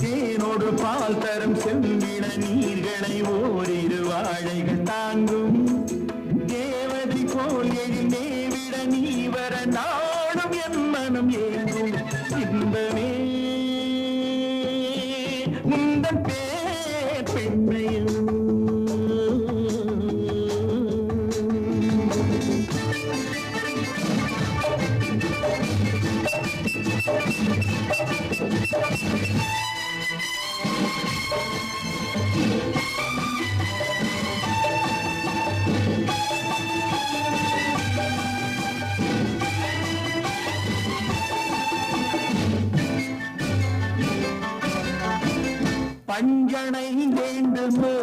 தேனோடு பால் தரும் செம்பிட நீர்களை ஓரிரு வாழைகள் தாங்கும் தேவதை போல் எழுந்தே விட நீ வர நாடும் என் மனம் ஏங்கும் இன்பமே முந்தன் பேர் பெண்மையும் பஞ்சனை வேண்டுமோ